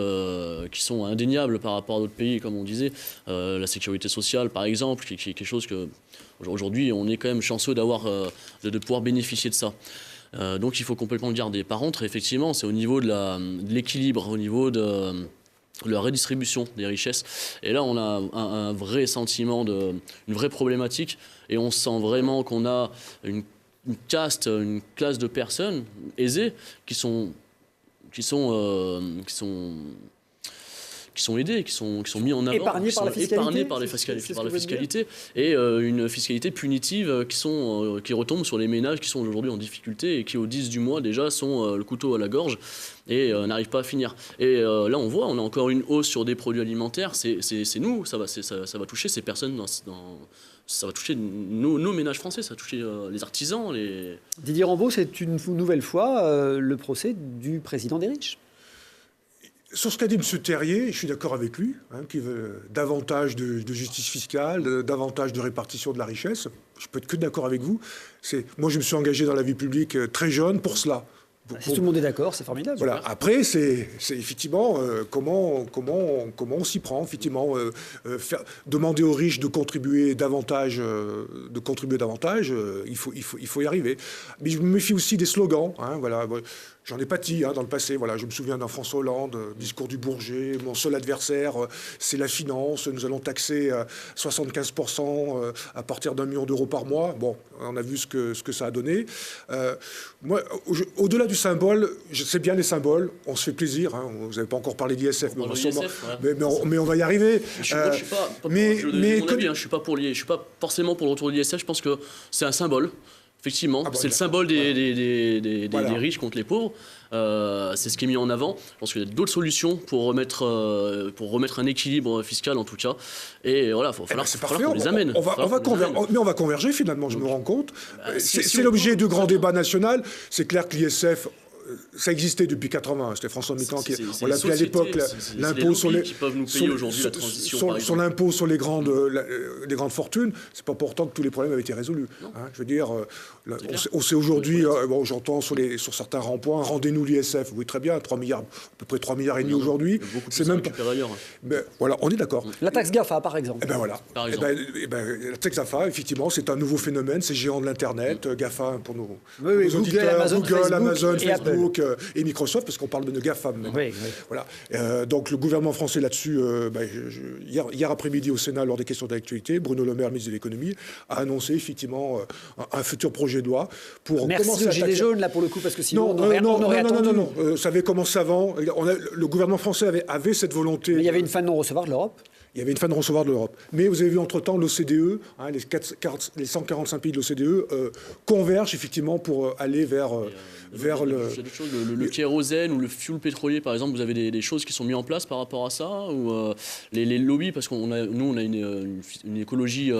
qui sont indéniables par rapport à d'autres pays, comme on disait, la sécurité sociale par exemple, qui est quelque chose que aujourd'hui on est quand même chanceux de pouvoir bénéficier de ça. Donc il faut complètement le garder. Par contre, effectivement, c'est au niveau de l'équilibre, au niveau de la redistribution des richesses. Et là, on a un vrai sentiment, une vraie problématique. Et on sent vraiment qu'on a une caste, une classe de personnes aisées qui sont aidés, qui sont mis en avant,
épargnés
par la fiscalité, et une fiscalité punitive qui retombe sur les ménages qui sont aujourd'hui en difficulté et qui au 10 du mois déjà sont le couteau à la gorge et n'arrivent pas à finir. Et là on voit, on a encore une hausse sur des produits alimentaires, c'est nous, ça va toucher ces personnes ça va toucher nos ménages français, ça va toucher les artisans.
Didier Rambaud, c'est une nouvelle fois le procès du président des riches.
Sur ce qu'a dit M. Terrier, je suis d'accord avec lui, qui veut davantage de justice fiscale, davantage de répartition de la richesse. Je peux être que d'accord avec vous. Moi, je me suis engagé dans la vie publique très jeune pour cela.
Si tout le monde est d'accord, c'est formidable.
Voilà. Après, c'est effectivement comment on s'y prend. Effectivement, demander aux riches de contribuer davantage, il faut y arriver. Mais je me méfie aussi des slogans. Voilà. J'en ai pâti dans le passé. Voilà, je me souviens d'un François Hollande, discours du Bourget. Mon seul adversaire, c'est la finance. Nous allons taxer 75% à partir d'1 million d'euros par mois. Bon, on a vu ce que ça a donné. Moi, au-delà du symbole, je sais bien les symboles. On se fait plaisir. Vous n'avez pas encore parlé d'ISF, mais on va y arriver.
Je suis pas forcément pour le retour de l'ISF. Je pense que c'est un symbole. Effectivement, c'est le symbole des riches contre les pauvres. C'est ce qui est mis en avant. Je pense qu'il y a d'autres solutions pour remettre un équilibre fiscal, en tout cas. Et voilà, il va falloir qu'on les amène.
Mais on va converger, finalement, je me rends compte. C'est l'objet du grand débat national. C'est clair que l'ISF... Ça existait depuis 80. C'était François Mitterrand on l'appelait à l'époque l'impôt sur les sur l'impôt sur les grandes fortunes. C'est pas pourtant que tous les problèmes avaient été résolus. Je veux dire, on sait aujourd'hui, j'entends sur certains ronds-points, rendez-nous l'ISF. Oui, très bien, 3 milliards, à peu près 3 milliards et demi aujourd'hui.
C'est même ailleurs.
Mais voilà, on est d'accord.
La taxe GAFA, par exemple.
La taxe GAFA, effectivement, c'est un nouveau phénomène. C'est géant de l'internet, GAFA pour nos
auditeurs,
Google, Amazon, Facebook. Et Microsoft, parce qu'on parle de GAFAM maintenant.
Oui.
Voilà. Donc le gouvernement français là-dessus, hier après-midi au Sénat, lors des questions d'actualité, Bruno Le Maire, ministre de l'économie, a annoncé effectivement un futur projet de loi pour
commencer aux Gilets jaunes, là, pour le coup, parce que sinon on aurait attendu.
Non, ça avait commencé avant. Le gouvernement français avait cette volonté.
Mais il y avait une fin de non-recevoir de l'Europe.
Il y avait une fin de recevoir de l'Europe. Mais vous avez vu entre-temps l'OCDE, les 145 pays de l'OCDE convergent effectivement pour aller vers
le kérosène ou le fuel pétrolier, par exemple. Vous avez des choses qui sont mises en place par rapport à ça, ou les lobbies, parce qu'on a une écologie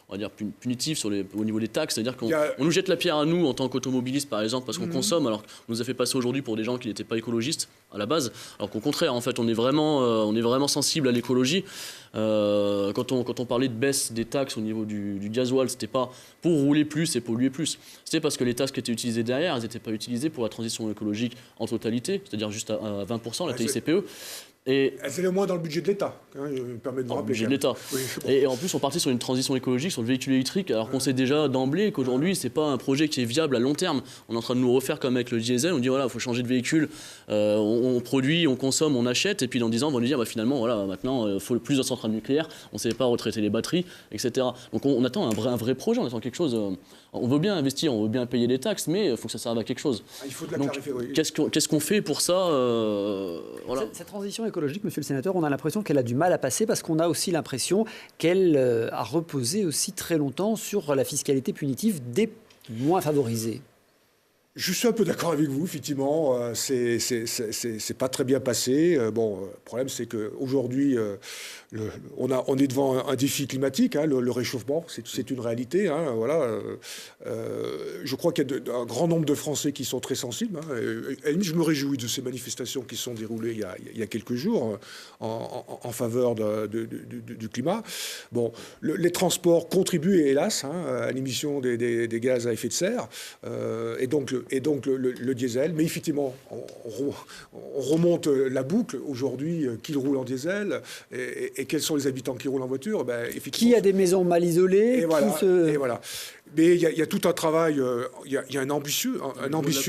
on va dire punitive au niveau des taxes, c'est-à-dire qu'on nous jette la pierre à nous en tant qu'automobilistes, par exemple, parce qu'on consomme, alors qu'on nous a fait passer aujourd'hui pour des gens qui n'étaient pas écologistes à la base, alors qu'au contraire, en fait, on est vraiment sensible à l'écologie. Quand on parlait de baisse des taxes au niveau du gasoil, c'était pas pour rouler plus et polluer plus. C'était parce que les taxes qui étaient utilisées derrière, elles n'étaient pas utilisées pour la transition écologique en totalité, c'est-à-dire juste à 20%, la TICPE.
C'est le moins dans le budget de l'État, je me permets de vous rappeler.
Budget de l'État. Oui, et en plus, on partait sur une transition écologique, sur le véhicule électrique, alors qu'on sait déjà d'emblée qu'aujourd'hui, c'est pas un projet qui est viable à long terme. On est en train de nous refaire comme avec le diesel, on dit voilà, il faut changer de véhicule, on produit, on consomme, on achète, et puis dans 10 ans, on va nous dire finalement, voilà, maintenant, il faut plus de centrales nucléaires, on ne sait pas retraiter les batteries, etc. Donc on attend un vrai projet, on attend quelque chose. On veut bien investir, on veut bien payer des taxes, mais il faut que ça serve à quelque chose.
Il faut de la clarifier, oui.
Qu'est-ce qu'on fait pour ça voilà.
Cette transition écologique, monsieur le sénateur, on a l'impression qu'elle a du mal à passer parce qu'on a aussi l'impression qu'elle a reposé aussi très longtemps sur la fiscalité punitive des moins favorisés.
Je suis un peu d'accord avec vous, effectivement. C'est pas très bien passé. Le problème, c'est qu'aujourd'hui, on est devant un défi climatique, le réchauffement, c'est une réalité. Voilà. Je crois qu'il y a un grand nombre de Français qui sont très sensibles. Je me réjouis de ces manifestations qui se sont déroulées il y a quelques jours en faveur du climat. Les transports contribuent, hélas, à l'émission des gaz à effet de serre. Et donc le diesel. Mais effectivement, on remonte la boucle. Aujourd'hui, qui roule en diesel et quels sont les habitants qui roulent en voiture?
Qui a des maisons mal isolées?
Et voilà. Mais il y a tout un travail, il y a un ambitieux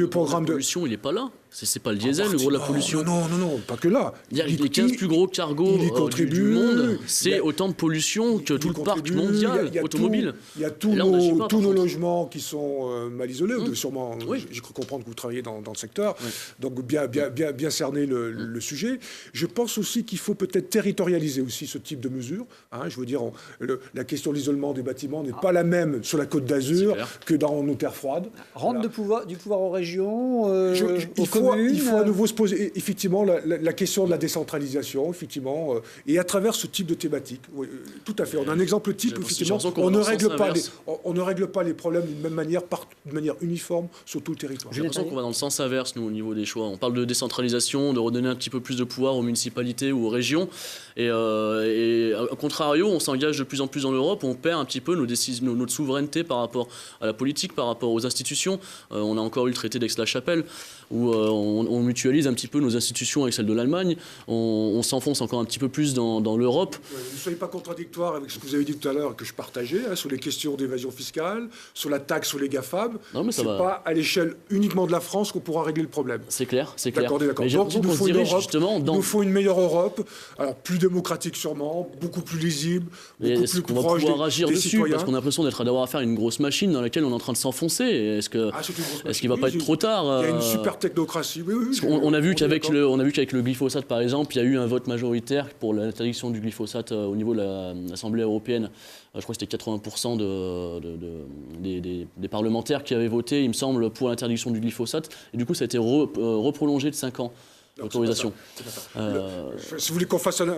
programme de...
La pollution, il n'est pas là. C'est pas le diesel, le gros de la pollution.
Non, pas que là.
Il y a les 15 plus gros cargos du monde. C'est autant de pollution que tout le parc mondial automobile.
Il y a tous nos logements qui sont mal isolés. Sûrement, j'ai cru comprendre que vous travaillez dans le secteur. Oui. Donc bien cerner le sujet. Je pense aussi qu'il faut peut-être territorialiser aussi ce type de mesures. Je veux dire, la question de l'isolement des bâtiments n'est pas la même sur la Côte d'Azur que dans nos terres froides.
Rendre du pouvoir aux régions, aux communes.
Il faut à nouveau se poser effectivement la question de la décentralisation, effectivement, et à travers ce type de thématique. Oui, tout à fait. On a un exemple type, effectivement, on ne règle pas les problèmes d'une même manière, d'une manière uniforme sur tout le territoire.
J'ai l'impression qu'on va dans le sens inverse, nous, au niveau des choix. On parle de décentralisation, de redonner un petit peu plus de pouvoir aux municipalités ou aux régions. Et à contrario, on s'engage de plus en plus dans l'Europe, on perd un petit peu notre souveraineté par rapport à la politique, par rapport aux institutions. On a encore eu le traité d'Aix-la-Chapelle, où on mutualise un petit peu nos institutions avec celles de l'Allemagne. On s'enfonce encore un petit peu plus dans l'Europe.
Ne soyez pas contradictoire avec ce que vous avez dit tout à l'heure, que je partageais, sur les questions d'évasion fiscale, sur la taxe sur les GAFAM. Ce n'est pas à l'échelle uniquement de la France qu'on pourra régler le problème.
C'est clair, c'est clair.
D'accord. Donc il nous faut une Europe, il nous faut une meilleure Europe, alors plus démocratique sûrement, beaucoup plus lisible, beaucoup plus proche des citoyens.
Est-ce qu'on va pouvoir agir dessus, parce qu'on a l'impression d'avoir affaire à une grosse machine dans laquelle on est en train de s'enfoncer. Est-ce qu'il ne va pas être trop tard?
Il y a une super technocratie. Oui,
on a vu qu'avec le glyphosate, par exemple, il y a eu un vote majoritaire pour l'interdiction du glyphosate au niveau de l'Assemblée européenne. Je crois que c'était 80% des parlementaires qui avaient voté, il me semble, pour l'interdiction du glyphosate. Et du coup, ça a été reprolongé de 5 ans. L'autorisation.
Si vous voulez qu'on fasse une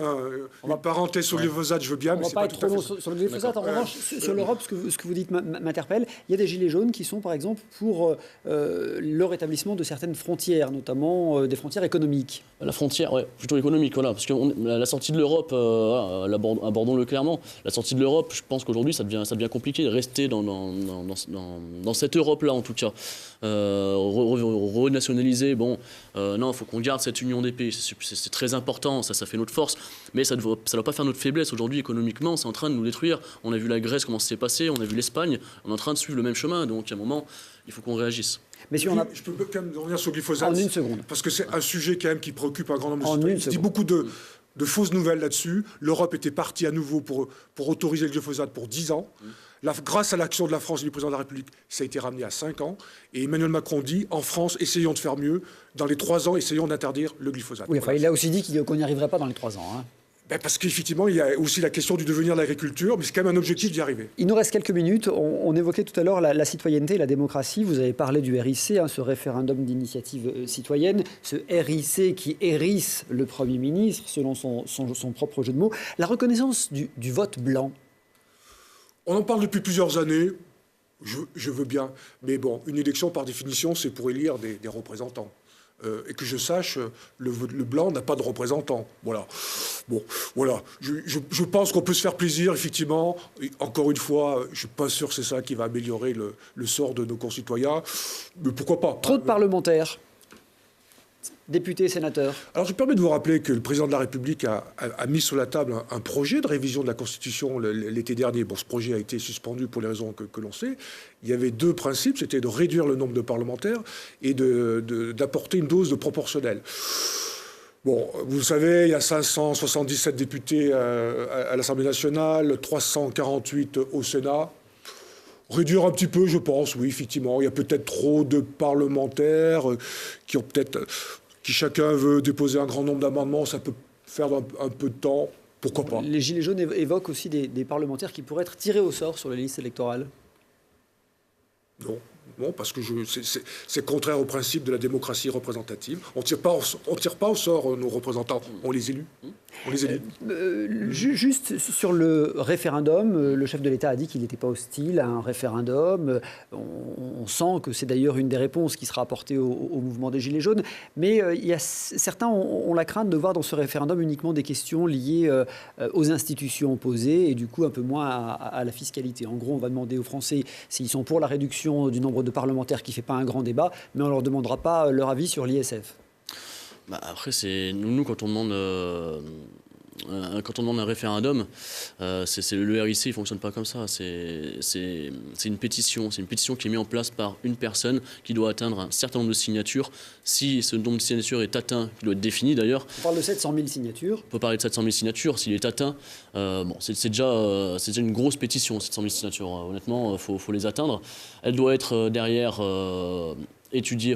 parenthèse sur le glyphosate, je veux bien.
On ne va pas être trop long sur le glyphosate. En revanche, sur l'Europe, ce que vous dites m'interpelle. Il y a des gilets jaunes qui sont, par exemple, pour le rétablissement de certaines frontières, notamment des frontières économiques.
La frontière, ouais, plutôt économique, voilà. Parce que la sortie de l'Europe, abordons-le clairement, la sortie de l'Europe, je pense qu'aujourd'hui, ça devient compliqué de rester dans cette Europe-là, en tout cas. Renationaliser, non, il faut qu'on garde cette union des pays, c'est très important, ça fait notre force, mais ça ne doit pas faire notre faiblesse. Aujourd'hui, économiquement, c'est en train de nous détruire. On a vu la Grèce, comment ça s'est passé, on a vu l'Espagne, on est en train de suivre le même chemin, donc à un moment, il faut qu'on réagisse.
Mais si je peux quand même revenir sur le glyphosate,
en une seconde,
parce que c'est un sujet quand même qui préoccupe un grand nombre de citoyens. Il se dit beaucoup de fausses nouvelles là-dessus. L'Europe était partie à nouveau pour autoriser le glyphosate pour 10 ans. Grâce à l'action de la France et du président de la République, ça a été ramené à 5 ans. Et Emmanuel Macron dit, en France, essayons de faire mieux. Dans les 3 ans, essayons d'interdire le glyphosate.
Oui, il a aussi dit qu'on n'y arriverait pas dans les 3 ans.
Parce qu'effectivement, il y a aussi la question du devenir de l'agriculture, mais c'est quand même un objectif d'y arriver.
Il nous reste quelques minutes. On évoquait tout à l'heure la citoyenneté et la démocratie. Vous avez parlé du RIC, ce référendum d'initiative citoyenne, ce RIC qui hérisse le Premier ministre, selon son propre jeu de mots. La reconnaissance du vote blanc.
On en parle depuis plusieurs années, je veux bien, mais bon, une élection par définition, c'est pour élire des représentants. Et que je sache, le blanc n'a pas de représentants. Voilà. Bon, voilà. Je pense qu'on peut se faire plaisir, effectivement. Et encore une fois, je ne suis pas sûr que c'est ça qui va améliorer le sort de nos concitoyens. Mais pourquoi pas?
Trop de parlementaires. Députés, sénateurs.
Alors, je me permets de vous rappeler que le président de la République a mis sur la table un projet de révision de la Constitution l'été dernier. Bon, ce projet a été suspendu pour les raisons que l'on sait. Il y avait 2 principes, c'était de réduire le nombre de parlementaires et d'apporter une dose de proportionnelle. Bon, vous le savez, il y a 577 députés à l'Assemblée nationale, 348 au Sénat. Réduire un petit peu, je pense, oui, effectivement. Il y a peut-être trop de parlementaires qui chacun veut déposer un grand nombre d'amendements, ça peut faire un peu de temps, pourquoi pas.
Les Gilets jaunes évoquent aussi des parlementaires qui pourraient être tirés au sort sur les listes électorales.
Non, parce que c'est contraire au principe de la démocratie représentative. On ne tire pas au sort nos représentants, on les élit.
Juste sur le référendum, le chef de l'État a dit qu'il n'était pas hostile à un référendum. On sent que c'est d'ailleurs une des réponses qui sera apportée au mouvement des Gilets jaunes. Mais certains ont la crainte de voir dans ce référendum uniquement des questions liées aux institutions opposées et du coup un peu moins à la fiscalité. En gros, on va demander aux Français s'ils sont pour la réduction du nombre de parlementaires qui ne fait pas un grand débat, mais on ne leur demandera pas leur avis sur l'ISF.
Après, nous quand on demande un référendum, le RIC, il ne fonctionne pas comme ça. C'est une pétition. C'est une pétition qui est mise en place par une personne qui doit atteindre un certain nombre de signatures. Si ce nombre de signatures est atteint, qui doit être défini d'ailleurs.
On parle de 700 000 signatures.
On peut parler de 700 000 signatures. S'il est atteint, c'est déjà une grosse pétition, 700 000 signatures. Honnêtement, il faut les atteindre. Elle doit être derrière étudiée,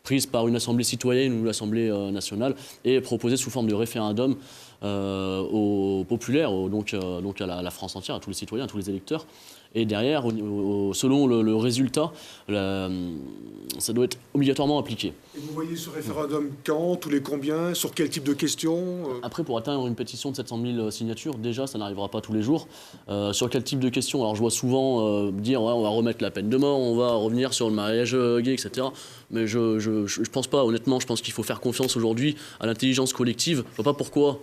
prise par une assemblée citoyenne ou l'Assemblée nationale et proposée sous forme de référendum aux populaires, donc à la France entière, à tous les citoyens, à tous les électeurs. Et derrière, selon le résultat, ça doit être obligatoirement appliqué.
Et vous voyez ce référendum quand, tous les combien, sur quel type de questions
Après, pour atteindre une pétition de 700 000 signatures, déjà, ça n'arrivera pas tous les jours. Sur quel type de questions? Alors, je vois souvent dire ouais, on va remettre la peine de mort, on va revenir sur le mariage gay, etc. Mais je pense pas, honnêtement, je pense qu'il faut faire confiance aujourd'hui à l'intelligence collective. Je vois pas pourquoi.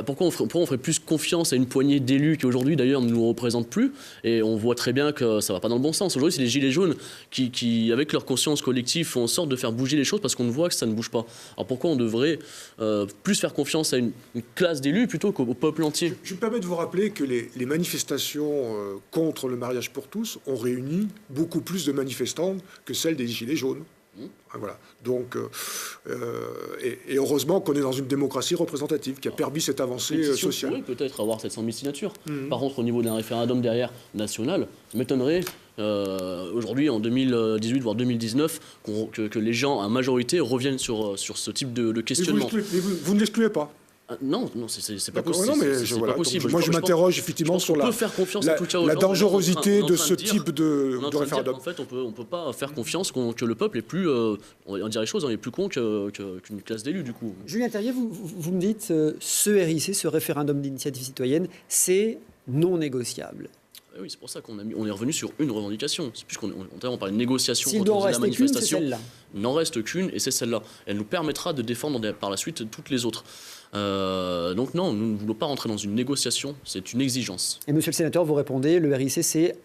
Pourquoi on ferait plus confiance à une poignée d'élus qui aujourd'hui d'ailleurs ne nous représentent plus, et on voit très bien que ça ne va pas dans le bon sens. Aujourd'hui, c'est les gilets jaunes qui, avec leur conscience collective, font en sorte de faire bouger les choses parce qu'on voit que ça ne bouge pas. Alors pourquoi on devrait plus faire confiance à une classe d'élus plutôt qu'au peuple entier?
Je me permets de vous rappeler que les manifestations contre le mariage pour tous ont réuni beaucoup plus de manifestants que celles des gilets jaunes. Voilà. Donc, et heureusement qu'on est dans une démocratie représentative qui a permis cette avancée sociale.
Oui, peut-être avoir 700 000 signatures. Par contre, au niveau d'un référendum derrière national, ça m'étonnerait aujourd'hui, en 2018 voire 2019, que les gens, en majorité, reviennent sur ce type de questionnement.
Vous ne l'excluez pas?
Non, c'est pas possible.
Voilà.
Pas possible.
Moi, je m'interroge effectivement sur la dangerosité de ce type de référendum.
En fait, on peut pas faire confiance que le peuple est plus, on dirait les choses, est plus con qu'une classe d'élus, du coup.
Julien Terrier, vous me dites, ce RIC, ce référendum d'initiative citoyenne, c'est non négociable.
Oui, c'est pour ça qu'on est revenu sur une revendication. C'est plus on parle de négociation.
S'il doit en rester qu'une, c'est celle-là.
Il n'en reste qu'une et c'est celle-là. Elle nous permettra de défendre par la suite toutes les autres. Donc non, nous ne voulons pas rentrer dans une négociation, c'est une exigence.
Et monsieur le sénateur, vous répondez, le RIC, c'est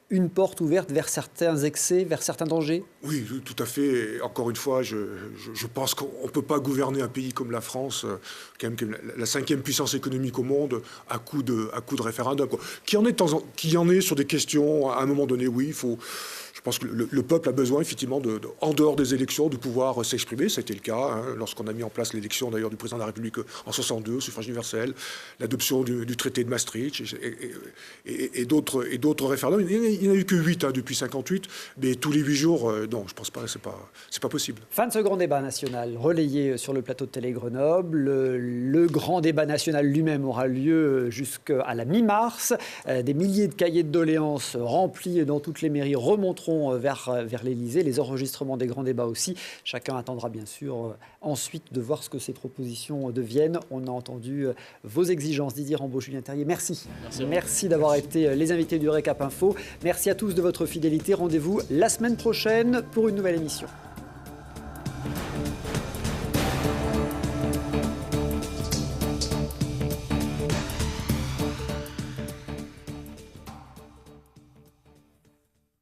une porte ouverte vers certains excès, vers certains dangers?
Oui, tout à fait. Et encore une fois, je pense qu'on ne peut pas gouverner un pays comme la France, quand même la 5e puissance économique au monde, à coup de référendum. Qui en est sur des questions, à un moment donné, oui, il faut... Je pense que le peuple a besoin, effectivement, en dehors des élections, de pouvoir s'exprimer. Ça a été le cas lorsqu'on a mis en place l'élection, d'ailleurs, du président de la République en 62, suffrage universel, l'adoption du traité de Maastricht et d'autres référendums. Il n'y en a eu que 8 depuis 58, mais tous les 8 jours, non, je pense pas, c'est pas possible.
Fin de ce grand débat national, relayé sur le plateau de Télé Grenoble. Le grand débat national lui-même aura lieu jusqu'à la mi-mars. Des milliers de cahiers de doléances remplis dans toutes les mairies remonteront vers l'Élysée, les enregistrements des grands débats aussi. Chacun attendra bien sûr ensuite de voir ce que ces propositions deviennent. On a entendu vos exigences. Didier Rambaud, Julien Terrier, merci. Merci d'avoir été les invités du Récap Info. Merci à tous de votre fidélité. Rendez-vous la semaine prochaine pour une nouvelle émission.